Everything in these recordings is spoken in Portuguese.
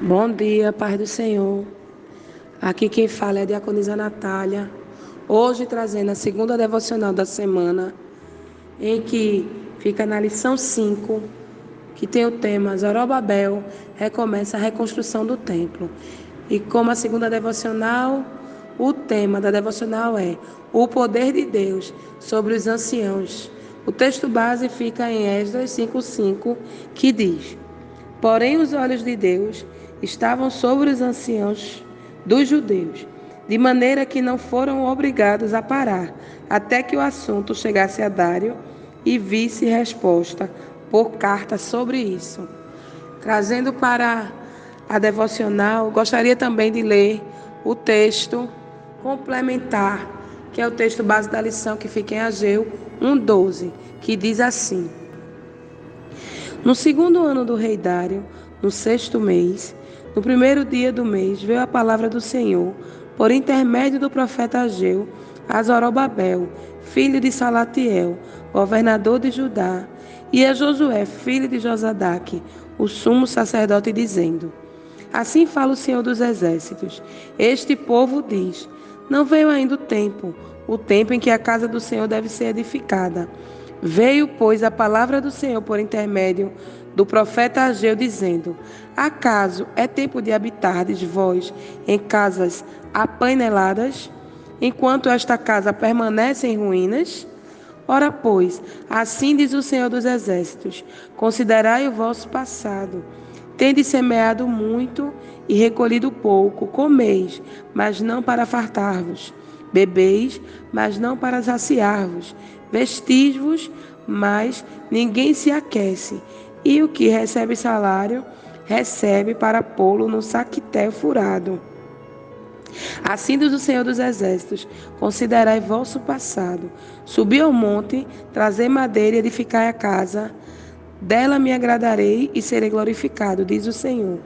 Bom dia, paz do Senhor. Aqui quem fala é a diaconisa Natália. Hoje trazendo a segunda devocional da semana, em que fica na lição 5, que tem o tema Zorobabel recomeça a reconstrução do templo. E como a segunda devocional, o tema da devocional é o poder de Deus sobre os anciãos. O texto base fica em Esdras 5:5, que diz: Porém, os olhos de Deus estavam sobre os anciãos dos judeus, de maneira que não foram obrigados a parar, até que o assunto chegasse a Dário e visse resposta por carta sobre isso. Trazendo para a devocional, gostaria também de ler o texto complementar, que é o texto base da lição que fica em Ageu 1:12, que diz assim: No segundo ano do rei Dário, no sexto mês, no primeiro dia do mês, veio a palavra do Senhor, por intermédio do profeta Ageu, a Zorobabel, filho de Salatiel, governador de Judá, e a Josué, filho de Josadaque, o sumo sacerdote, dizendo: Assim fala o Senhor dos Exércitos. Este povo diz: Não veio ainda o tempo em que a casa do Senhor deve ser edificada. Veio, pois, a palavra do Senhor por intermédio do profeta Ageu, dizendo: Acaso é tempo de habitardes vós em casas apaineladas, enquanto esta casa permanece em ruínas? Ora, pois, assim diz o Senhor dos Exércitos: Considerai o vosso passado. Tendes semeado muito e recolhido pouco, comeis, mas não para fartar-vos. Bebeis, mas não para saciar-vos. Vestis-vos, mas ninguém se aquece. E o que recebe salário, recebe para pô-lo no saquetel furado. Assim diz o Senhor dos Exércitos: Considerai vosso passado. Subi ao monte, trazei madeira e edificai a casa. Dela me agradarei e serei glorificado, diz o Senhor.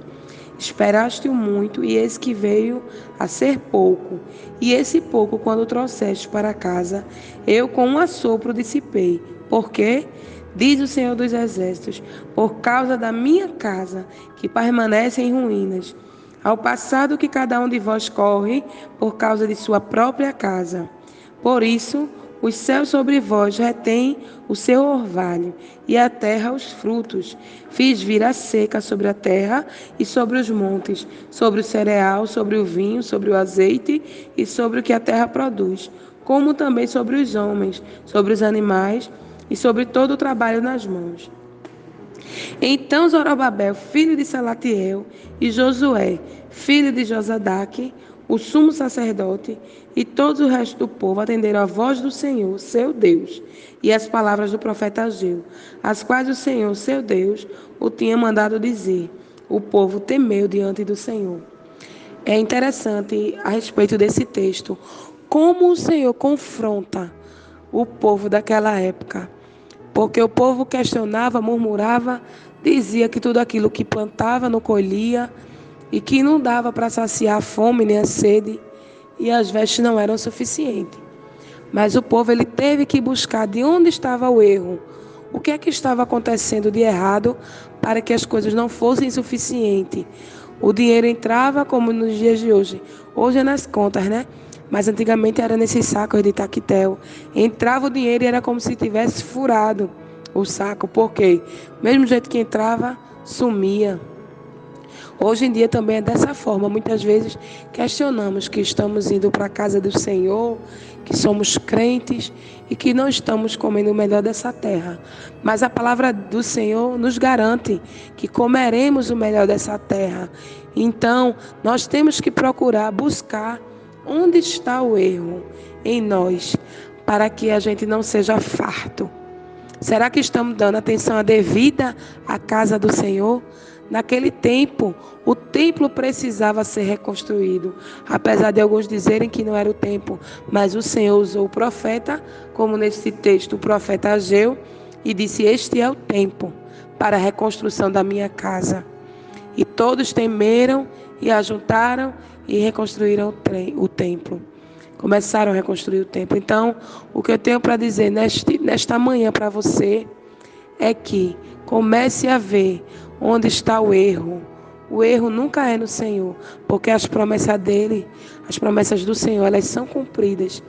Esperaste-o muito, e eis que veio a ser pouco. E esse pouco, quando trouxeste para casa, eu com um assopro dissipei. Por quê? Diz o Senhor dos Exércitos: por causa da minha casa, que permanece em ruínas. Ao passado que cada um de vós corre, por causa de sua própria casa. Por isso, os céus sobre vós retêm o seu orvalho, e a terra os frutos. Fiz vir a seca sobre a terra e sobre os montes, sobre o cereal, sobre o vinho, sobre o azeite e sobre o que a terra produz, como também sobre os homens, sobre os animais e sobre todo o trabalho nas mãos. Então Zorobabel, filho de Salatiel, e Josué, filho de Josadaque, o sumo sacerdote, e todo o resto do povo atenderam à voz do Senhor, seu Deus, e às palavras do profeta Ageu, as quais o Senhor, seu Deus, o tinha mandado dizer. O povo temeu diante do Senhor. É interessante a respeito desse texto, como o Senhor confronta o povo daquela época. Porque o povo questionava, murmurava, dizia que tudo aquilo que plantava não colhia e que não dava para saciar a fome nem a sede e as vestes não eram suficientes. Mas o povo ele teve que buscar de onde estava o erro, o que é que estava acontecendo de errado para que as coisas não fossem suficientes. O dinheiro entrava como nos dias de hoje. Hoje é nas contas, né? Mas antigamente era nesses sacos de taquetel. Entrava o dinheiro e era como se tivesse furado o saco. Por quê? Mesmo jeito que entrava, sumia. Hoje em dia também é dessa forma. Muitas vezes questionamos que estamos indo para a casa do Senhor, que somos crentes e que não estamos comendo o melhor dessa terra. Mas a palavra do Senhor nos garante que comeremos o melhor dessa terra. Então, nós temos que procurar, buscar onde está o erro em nós, para que a gente não seja farto. Será que estamos dando atenção devida à casa do Senhor? Naquele tempo, o templo precisava ser reconstruído. Apesar de alguns dizerem que não era o tempo, mas o Senhor usou o profeta, como nesse texto, o profeta Ageu, e disse: Este é o tempo para a reconstrução da minha casa. E todos temeram e ajuntaram e reconstruíram o templo. Começaram a reconstruir o templo. Então, o que eu tenho para dizer nesta manhã para você é que comece a ver onde está o erro, O erro nunca é no Senhor, porque as promessas dele, as promessas do Senhor, elas são cumpridas.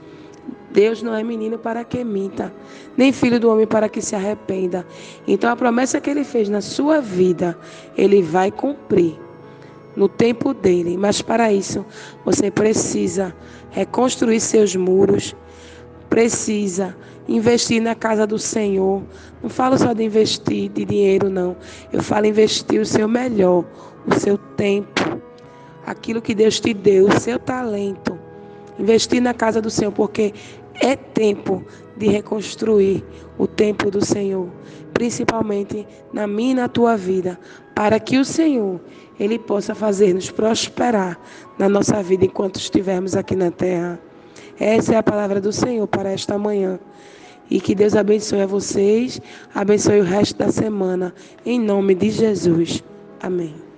Deus não é menino para que minta, nem filho do homem para que se arrependa. Então a promessa que ele fez na sua vida, ele vai cumprir no tempo dele. Mas para isso, você precisa reconstruir seus muros, precisa investir na casa do Senhor. Não falo só de investir de dinheiro, não. Eu falo investir o seu melhor, o seu tempo, aquilo que Deus te deu, o seu talento. Investir na casa do Senhor, porque é tempo de reconstruir o templo do Senhor, principalmente na minha e na tua vida, para que o Senhor, Ele possa fazer-nos prosperar na nossa vida enquanto estivermos aqui na terra. Essa é a palavra do Senhor para esta manhã. E que Deus abençoe a vocês, abençoe o resto da semana, em nome de Jesus. Amém.